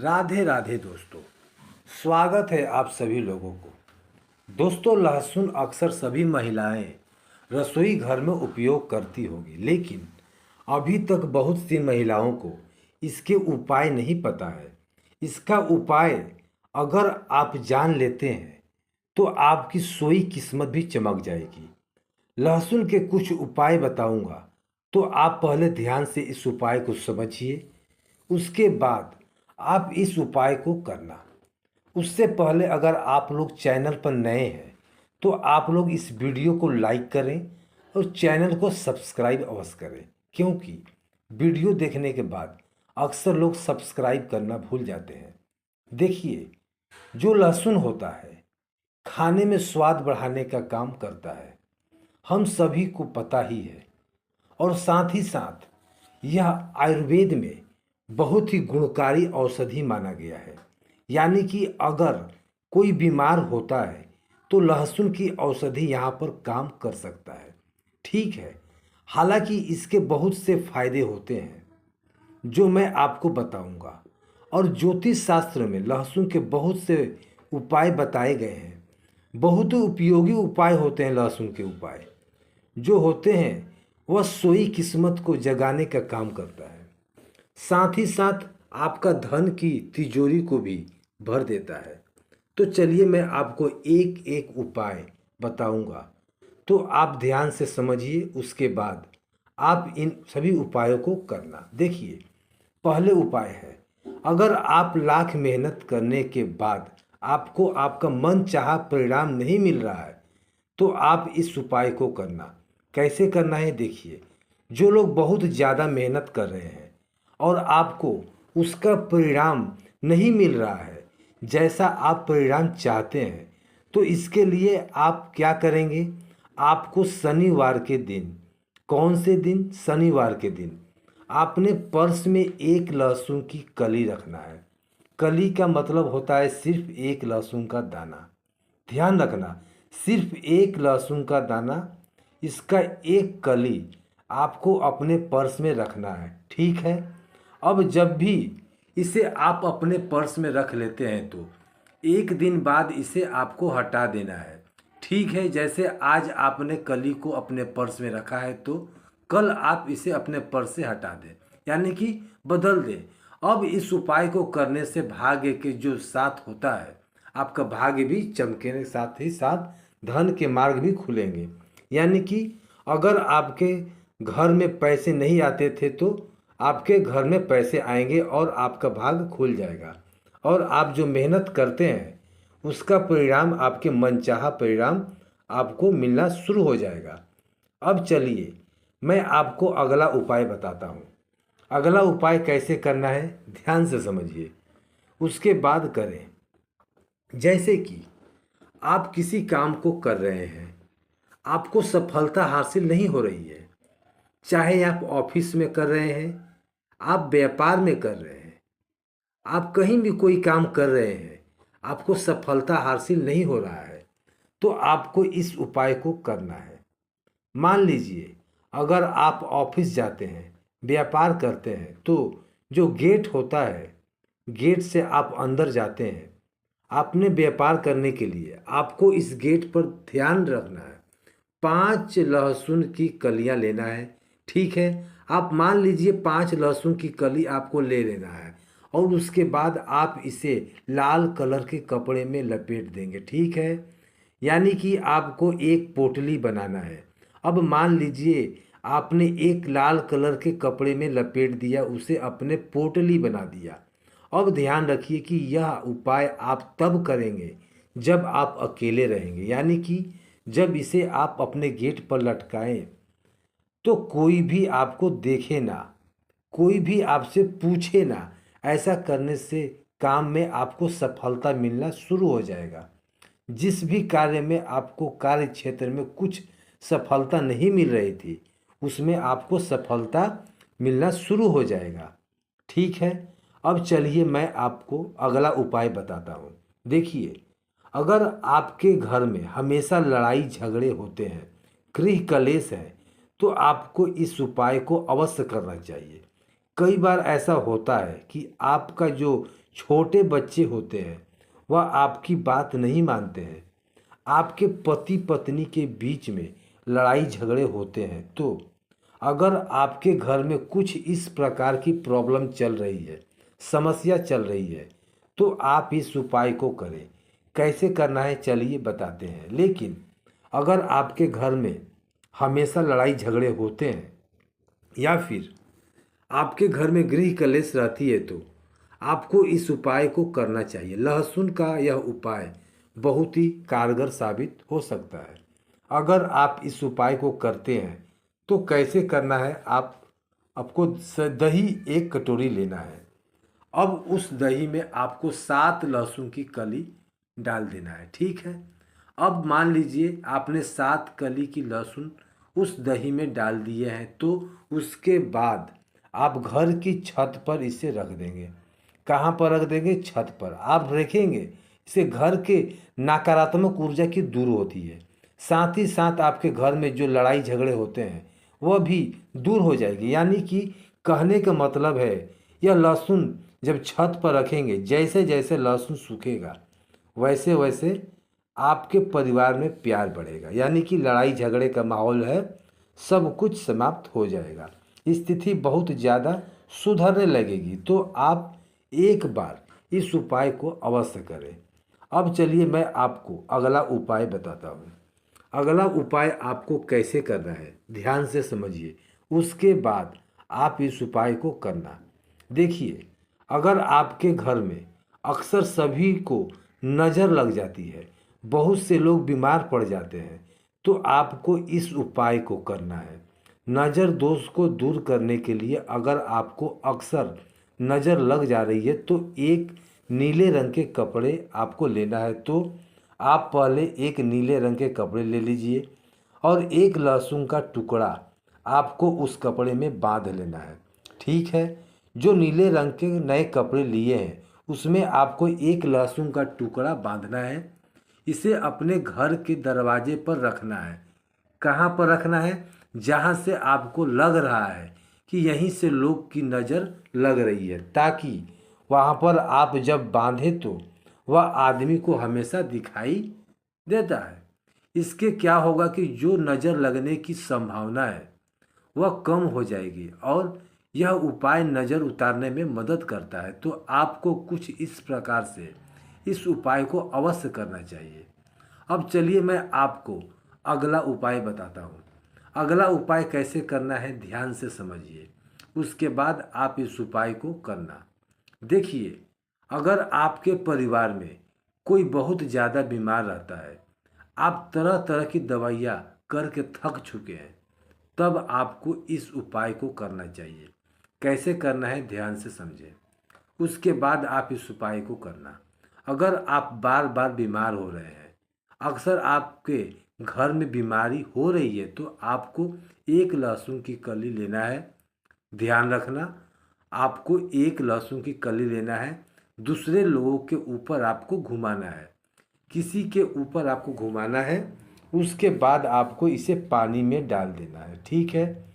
राधे राधे दोस्तों। स्वागत है आप सभी लोगों को। दोस्तों, लहसुन अक्सर सभी महिलाएं रसोई घर में उपयोग करती होगी, लेकिन अभी तक बहुत सी महिलाओं को इसके उपाय नहीं पता है। इसका उपाय अगर आप जान लेते हैं तो आपकी सोई किस्मत भी चमक जाएगी। लहसुन के कुछ उपाय बताऊंगा, तो आप पहले ध्यान से इस उपाय को समझिए, उसके बाद आप इस उपाय को करना। उससे पहले अगर आप लोग चैनल पर नए हैं तो आप लोग इस वीडियो को लाइक करें और चैनल को सब्सक्राइब अवश्य करें, क्योंकि वीडियो देखने के बाद अक्सर लोग सब्सक्राइब करना भूल जाते हैं। देखिए, जो लहसुन होता है खाने में स्वाद बढ़ाने का काम करता है, हम सभी को पता ही है। और साथ ही साथ यह आयुर्वेद में बहुत ही गुणकारी औषधि माना गया है। यानी कि अगर कोई बीमार होता है तो लहसुन की औषधि यहाँ पर काम कर सकता है। ठीक है, हालांकि इसके बहुत से फायदे होते हैं जो मैं आपको बताऊंगा। और ज्योतिष शास्त्र में लहसुन के बहुत से उपाय बताए गए हैं। बहुत ही उपयोगी उपाय होते हैं लहसुन के उपाय जो होते हैं, वह सोई किस्मत को जगाने का काम करता है। साथ ही साथ आपका धन की तिजोरी को भी भर देता है। तो चलिए मैं आपको एक एक उपाय बताऊंगा, तो आप ध्यान से समझिए, उसके बाद आप इन सभी उपायों को करना। देखिए, पहले उपाय है, अगर आप लाख मेहनत करने के बाद आपको आपका मन चाहा परिणाम नहीं मिल रहा है तो आप इस उपाय को करना। कैसे करना है देखिए, जो लोग बहुत ज़्यादा मेहनत कर रहे हैं और आपको उसका परिणाम नहीं मिल रहा है जैसा आप परिणाम चाहते हैं, तो इसके लिए आप क्या करेंगे, आपको शनिवार के दिन, कौन से दिन, शनिवार के दिन आपने पर्स में एक लहसुन की कली रखना है। कली का मतलब होता है सिर्फ एक लहसुन का दाना। ध्यान रखना, सिर्फ एक लहसुन का दाना, इसका एक कली आपको अपने पर्स में रखना है। ठीक है, अब जब भी इसे आप अपने पर्स में रख लेते हैं तो एक दिन बाद इसे आपको हटा देना है। ठीक है, जैसे आज आपने कली को अपने पर्स में रखा है तो कल आप इसे अपने पर्स से हटा दें, यानी कि बदल दें। अब इस उपाय को करने से भाग्य के जो साथ होता है, आपका भाग्य भी चमकेने, साथ ही साथ धन के मार्ग भी खुलेंगे। यानी कि अगर आपके घर में पैसे नहीं आते थे तो आपके घर में पैसे आएंगे और आपका भाग्य खुल जाएगा। और आप जो मेहनत करते हैं उसका परिणाम, आपके मनचाहा परिणाम आपको मिलना शुरू हो जाएगा। अब चलिए मैं आपको अगला उपाय बताता हूँ। अगला उपाय कैसे करना है ध्यान से समझिए, उसके बाद करें। जैसे कि आप किसी काम को कर रहे हैं, आपको सफलता हासिल नहीं हो रही है, चाहे आप ऑफिस में कर रहे हैं, आप व्यापार में कर रहे हैं, आप कहीं भी कोई काम कर रहे हैं, आपको सफलता हासिल नहीं हो रहा है, तो आपको इस उपाय को करना है। मान लीजिए, अगर आप ऑफिस जाते हैं, व्यापार करते हैं, तो जो गेट होता है, गेट से आप अंदर जाते हैं, आपने व्यापार करने के लिए आपको इस गेट पर ध्यान रखना है। 5 लहसुन की कलियां लेना है। ठीक है, आप मान लीजिए 5 लहसुन की कली आपको ले लेना है और उसके बाद आप इसे लाल कलर के कपड़े में लपेट देंगे। ठीक है, यानी कि आपको एक पोटली बनाना है। अब मान लीजिए आपने एक लाल कलर के कपड़े में लपेट दिया, उसे अपने पोटली बना दिया। अब ध्यान रखिए कि यह उपाय आप तब करेंगे जब आप अकेले रहेंगे, यानी कि जब इसे आप अपने गेट पर लटकाएं तो कोई भी आपको देखे ना, कोई भी आपसे पूछे ना। ऐसा करने से काम में आपको सफलता मिलना शुरू हो जाएगा। जिस भी कार्य में आपको कार्य क्षेत्र में कुछ सफलता नहीं मिल रही थी, उसमें आपको सफलता मिलना शुरू हो जाएगा। ठीक है, अब चलिए मैं आपको अगला उपाय बताता हूँ। देखिए, अगर आपके घर में हमेशा लड़ाई झगड़े होते हैं, गृह कलेश है, तो आपको इस उपाय को अवश्य करना चाहिए। कई बार ऐसा होता है कि आपका जो छोटे बच्चे होते हैं, वह आपकी बात नहीं मानते हैं, आपके पति पत्नी के बीच में लड़ाई झगड़े होते हैं, तो अगर आपके घर में कुछ इस प्रकार की प्रॉब्लम चल रही है, समस्या चल रही है, तो आप इस उपाय को करें। कैसे करना है चलिए बताते हैं। लेकिन अगर आपके घर में हमेशा लड़ाई झगड़े होते हैं या फिर आपके घर में गृह कलेश रहती है, तो आपको इस उपाय को करना चाहिए। लहसुन का यह उपाय बहुत ही कारगर साबित हो सकता है। अगर आप इस उपाय को करते हैं तो कैसे करना है, आपको दही 1 कटोरी लेना है। अब उस दही में आपको 7 लहसुन की कली डाल देना है, ठीक है। अब मान लीजिए आपने 7 कली की लहसुन उस दही में डाल दिए हैं, तो उसके बाद आप घर की छत पर इसे रख देंगे। कहाँ पर रख देंगे? छत पर। आप रखेंगे, इससे घर के नकारात्मक ऊर्जा की दूर होती है। साथ ही साथ आपके घर में जो लड़ाई झगड़े होते हैं वह भी दूर हो जाएगी। यानी कि कहने का मतलब है, यह लहसुन जब छत पर रखेंगे, जैसे जैसे लहसुन सूखेगा वैसे वैसे आपके परिवार में प्यार बढ़ेगा। यानी कि लड़ाई झगड़े का माहौल है, सब कुछ समाप्त हो जाएगा, स्थिति बहुत ज़्यादा सुधरने लगेगी। तो आप एक बार इस उपाय को अवश्य करें। अब चलिए मैं आपको अगला उपाय बताता हूँ। अगला उपाय आपको कैसे करना है ध्यान से समझिए, उसके बाद आप इस उपाय को करना। देखिए, अगर आपके घर में अक्सर सभी को नज़र लग जाती है, बहुत से लोग बीमार पड़ जाते हैं, तो आपको इस उपाय को करना है। नज़र दोष को दूर करने के लिए अगर आपको अक्सर नज़र लग जा रही है तो एक नीले रंग के कपड़े आपको लेना है। तो आप पहले एक नीले रंग के कपड़े ले लीजिए और एक लहसुन का टुकड़ा आपको उस कपड़े में बांध लेना है, ठीक है। जो नीले रंग के नए कपड़े लिए हैं उसमें आपको एक लहसुन का टुकड़ा बांधना है। इसे अपने घर के दरवाजे पर रखना है। कहाँ पर रखना है? जहाँ से आपको लग रहा है कि यहीं से लोग की नज़र लग रही है, ताकि वहाँ पर आप जब बांधे तो वह आदमी को हमेशा दिखाई देता है। इसके क्या होगा कि जो नज़र लगने की संभावना है वह कम हो जाएगी और यह उपाय नज़र उतारने में मदद करता है। तो आपको कुछ इस प्रकार से इस उपाय को अवश्य करना चाहिए। अब चलिए मैं आपको अगला उपाय बताता हूँ। अगला उपाय कैसे करना है ध्यान से समझिए, उसके बाद आप इस उपाय को करना। देखिए, अगर आपके परिवार में कोई बहुत ज़्यादा बीमार रहता है, आप तरह तरह की दवाइयाँ करके थक चुके हैं, तब आपको इस उपाय को करना चाहिए। कैसे करना है ध्यान से समझें, उसके बाद आप इस उपाय को करना। अगर आप बार बार बीमार हो रहे हैं, अक्सर आपके घर में बीमारी हो रही है, तो आपको एक लहसुन की कली लेना है। ध्यान रखना, आपको एक लहसुन की कली लेना है, दूसरे लोगों के ऊपर आपको घुमाना है, किसी के ऊपर आपको घुमाना है। उसके बाद आपको इसे पानी में डाल देना है, ठीक है।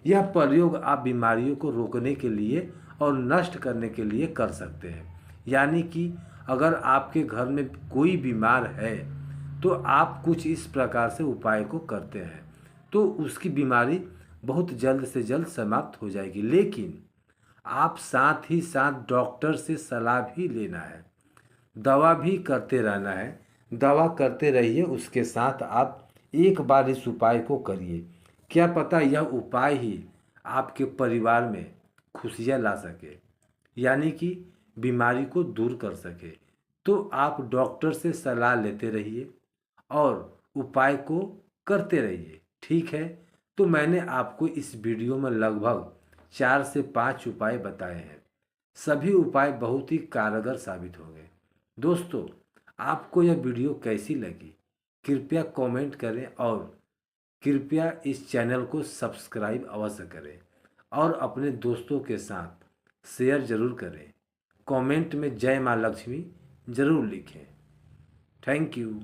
यह प्रयोग आप बीमारियों को रोकने के लिए और नष्ट करने के लिए कर सकते हैं। यानी कि अगर आपके घर में कोई बीमार है तो आप कुछ इस प्रकार से उपाय को करते हैं तो उसकी बीमारी बहुत जल्द से जल्द समाप्त हो जाएगी। लेकिन आप साथ ही साथ डॉक्टर से सलाह भी लेना है, दवा भी करते रहना है। दवा करते रहिए, उसके साथ आप एक बार इस उपाय को करिए। क्या पता यह उपाय ही आपके परिवार में खुशियाँ ला सके, यानी कि बीमारी को दूर कर सके। तो आप डॉक्टर से सलाह लेते रहिए और उपाय को करते रहिए, ठीक है। तो मैंने आपको इस वीडियो में लगभग 4 से 5 उपाय बताए हैं। सभी उपाय बहुत ही कारगर साबित होंगे। दोस्तों, आपको यह वीडियो कैसी लगी कृपया कमेंट करें और कृपया इस चैनल को सब्सक्राइब अवश्य करें और अपने दोस्तों के साथ शेयर ज़रूर करें। कमेंट में जय माँ लक्ष्मी ज़रूर लिखें। Thank you.